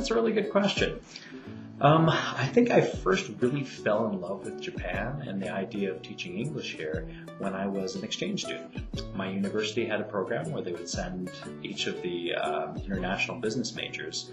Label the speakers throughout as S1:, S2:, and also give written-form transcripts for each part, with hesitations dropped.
S1: that's a really good question. I think I first really fell in love with Japan and the idea of teaching English here when I was an exchange student. My university had a program where they would send each of the international business majors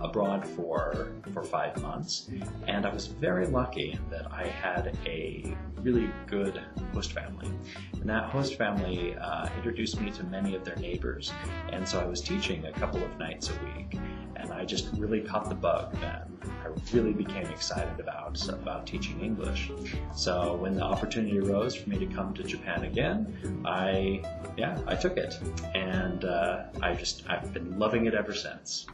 S1: abroad for 5 months, and I was very lucky that I had a really good host family. And that host family introduced me to many of their neighbors, and so I was teaching a couple of nights a week, and I just really caught the bug then. I really became excited about teaching English. So when the opportunity arose for me to come to Japan again, I took it, and I've been loving it ever since.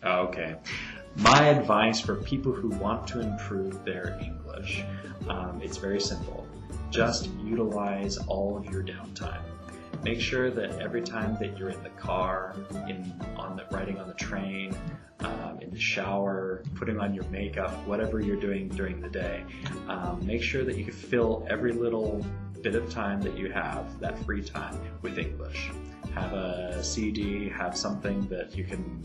S1: Okay, my advice for people who want to improve their English, it's very simple. Just utilize all of your downtime. Make sure that every time that you're in the car, riding on the train, in the shower, putting on your makeup, whatever you're doing during the day, make sure that you can fill every little bit of time that you have, that free time, with English. Have a CD, have something that you can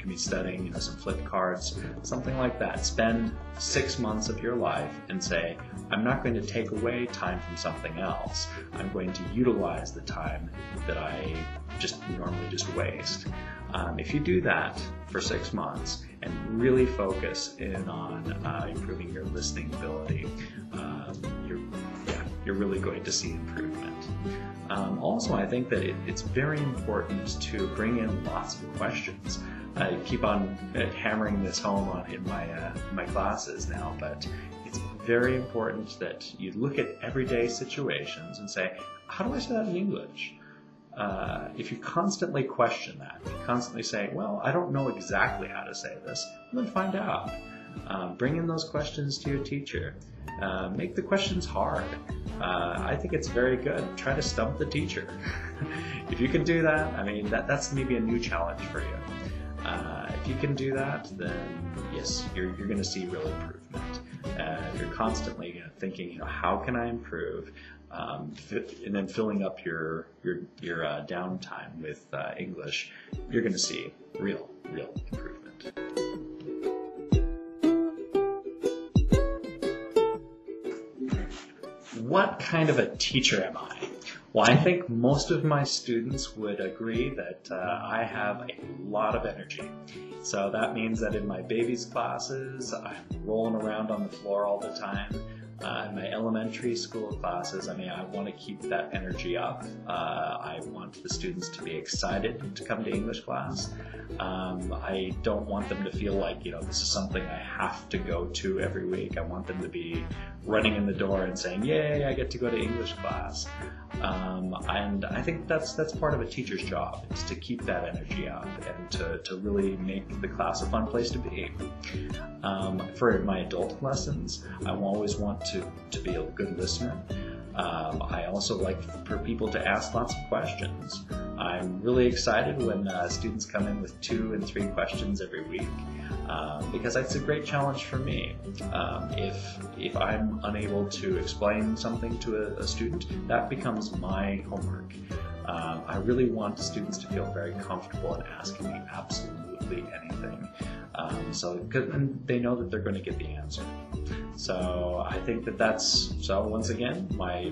S1: be studying, some flip cards, something like that. Spend 6 months of your life and say, I'm not going to take away time from something else. I'm going to utilize the time that I normally just waste. If you do that for 6 months and really focus in on improving your listening ability, you're really going to see improvement. Also, I think that it's very important to bring in lots of questions. I keep on hammering this home in my classes now, but it's very important that you look at everyday situations and say, how do I say that in English? If you constantly question that, you constantly say, well, I don't know exactly how to say this, then find out. Bring in those questions to your teacher. Make the questions hard. I think it's very good. Try to stump the teacher. If you can do that, that's maybe a new challenge for you. If you can do that, then yes, you're going to see real improvement. If you're constantly thinking, how can I improve, and then filling up your downtime with English, you're going to see real improvement. What kind of a teacher am I? Well, I think most of my students would agree that I have a lot of energy. So that means that in my babies classes, I'm rolling around on the floor all the time. In my elementary school classes, I want to keep that energy up. I want the students to be excited to come to English class. I don't want them to feel like, this is something I have to go to every week. I want them to be running in the door and saying, yay, I get to go to English class. And I think that's part of a teacher's job, is to keep that energy up and to really make the class a fun place to be. For my adult lessons, I always want to be a good listener. I also like for people to ask lots of questions. I'm really excited when students come in with 2 and 3 questions every week, because that's a great challenge for me. If I'm unable to explain something to a student, that becomes my homework. I really want students to feel very comfortable in asking me absolutely anything, and they know that they're going to get the answer. So I think so once again,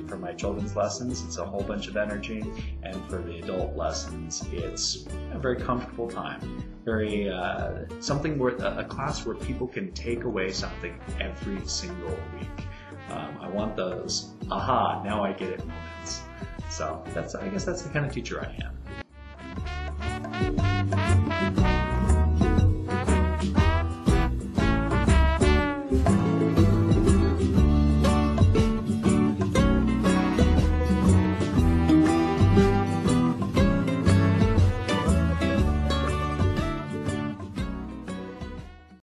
S1: for my children's lessons, it's a whole bunch of energy, and for the adult lessons, it's a very comfortable time. Very something where a class where people can take away something every single week. I want those aha, now I get it moments. So I guess that's the kind of teacher I am.